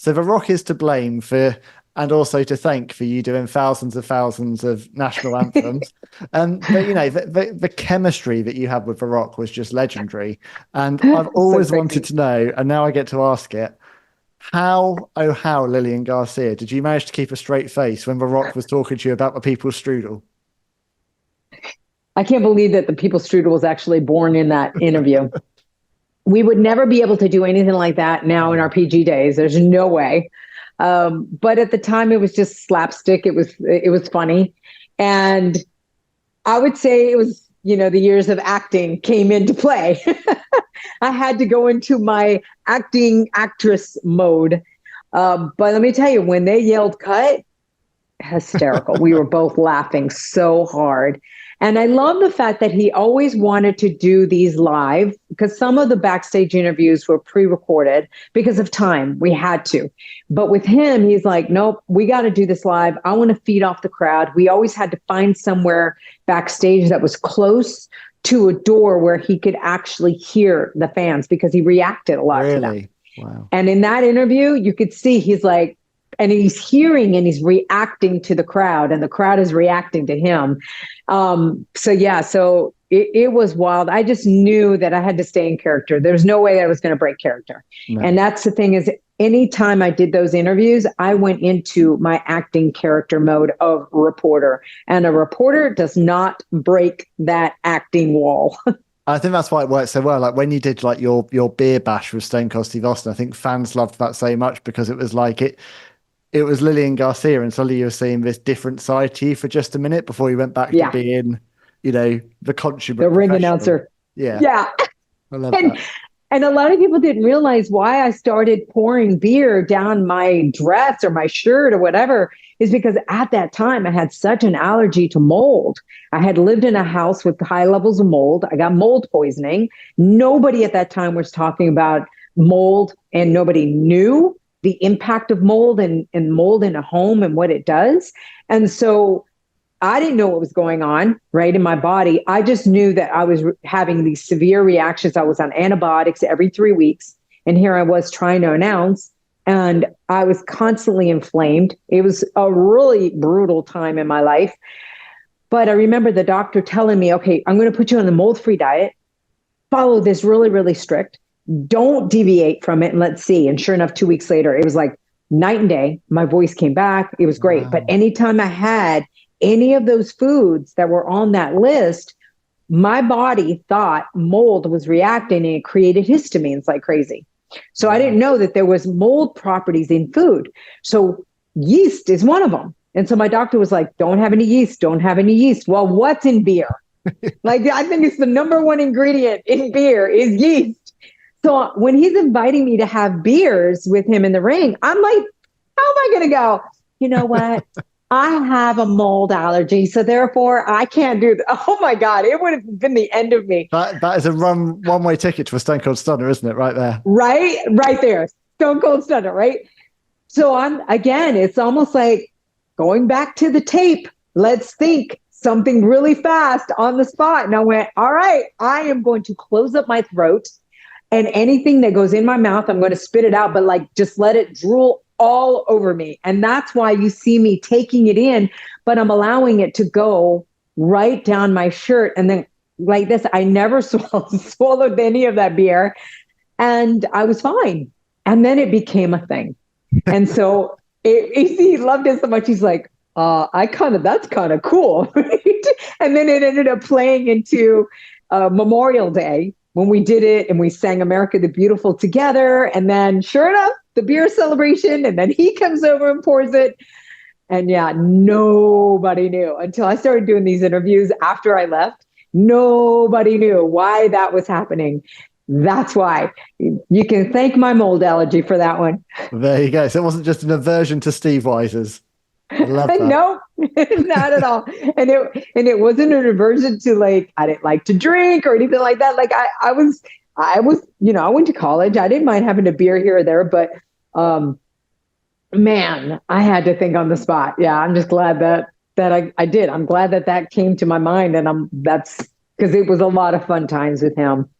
So The Rock is to blame for, and also to thank for you doing thousands of national anthems. But you know, the chemistry that you had with The Rock was just legendary. And I've So always wanted crazy. to know, and now I get to ask it, how, oh how, Lillian Garcia, did you manage to keep a straight face when The Rock was talking to you about the people's strudel? I can't believe that the People's Strudel was actually born in that interview. We would never be able to do anything like that now in our Oh, PG days. There's no way. But at the time, it was just slapstick. It was funny, and I would say it was, the years of acting came into play. I had to go into my acting actress mode. But let me tell you, when they yelled cut, hysterical. We were both laughing so hard. And I love the fact that he always wanted to do these live because some of the backstage interviews were pre recorded because of time. We had to. But with him, he's like, nope, we got to do this live. I want to feed off the crowd. We always had to find somewhere backstage that was close to a door where he could actually hear the fans because he reacted a lot to them. really? Wow. And in that interview, you could see he's like, and he's hearing and he's reacting to the crowd, and the crowd is reacting to him. So it was wild. I just knew that I had to stay in character. There's no way I was going to break character. And No. that's the thing is, anytime I did those interviews, I went into my acting character mode of reporter, and a reporter does not break that acting wall. I think that's why it worked so well. Like when you did like your beer bash with Stone Cold Steve Austin, I think fans loved that so much because it was like it was Lillian Garcia, and suddenly you were seeing this different side to you for just a minute before you went back to Yeah. being, the The consummate ring professional. announcer. Yeah, Yeah. I love And that. And a lot of people didn't realize why I started pouring beer down my dress or my shirt or whatever is because at that time I had such an allergy to mold. I had lived in a house with high levels of mold. I got mold poisoning. Nobody at that time was talking about mold, and nobody knew the impact of mold and mold in a home and what it does. And so I didn't know what was going on, right, in my body. I just knew that I was having these severe reactions. I was on antibiotics every 3 weeks. And here I was trying to announce, and I was constantly inflamed. It was a really brutal time in my life. But I remember the doctor telling me, okay, I'm going to put you on the mold free diet. Follow this really, really strict. Don't deviate from it, and let's see. And sure enough, 2 weeks later, it was like night and day. My voice came back. It was great. But Wow. anytime I had any of those foods that were on that list, my body thought mold was reacting and it created histamines like crazy. So I didn't Wow. know that there was mold properties in food. So yeast is one of them. And so my doctor was like, don't have any yeast, don't have any yeast. Well, what's in beer? Like, I think it's the number one ingredient in beer is yeast. So when he's inviting me to have beers with him in the ring, I'm like, how am I going to go? You know what? I have a mold allergy, so therefore I can't do that. Oh my God, it would have been the end of me. That is a one way ticket to a Stone Cold Stunner, isn't it? Right there. Right? Right there. Stone Cold Stunner, right? So again, it's almost like going back to the tape. Let's think something really fast on the spot. And I went, all right, I am going to close up my throat, and anything that goes in my mouth, I'm going to spit it out, but like just let it drool all over me. And that's why you see me taking it in, but I'm allowing it to go right down my shirt. And then like this, I never swallowed any of that beer, and I was fine. And then it became a thing. And so he loved it so much. He's like, that's kind of cool. And then it ended up playing into Memorial Day when we did it and we sang America the Beautiful together. And then sure enough, the beer celebration. And then he comes over and pours it. And yeah, nobody knew until I started doing these interviews after I left. Nobody knew why that was happening. That's why you can thank my mold allergy for that one. There you go. So it wasn't just an aversion to Steve Weiser's. I love that. No, not at all. And it wasn't an aversion to like I didn't like to drink or anything like that. Like I was, I went to college. I didn't mind having a beer here or there, but man, I had to think on the spot. Yeah, I'm just glad that I did. I'm glad that came to my mind, and that's because it was a lot of fun times with him.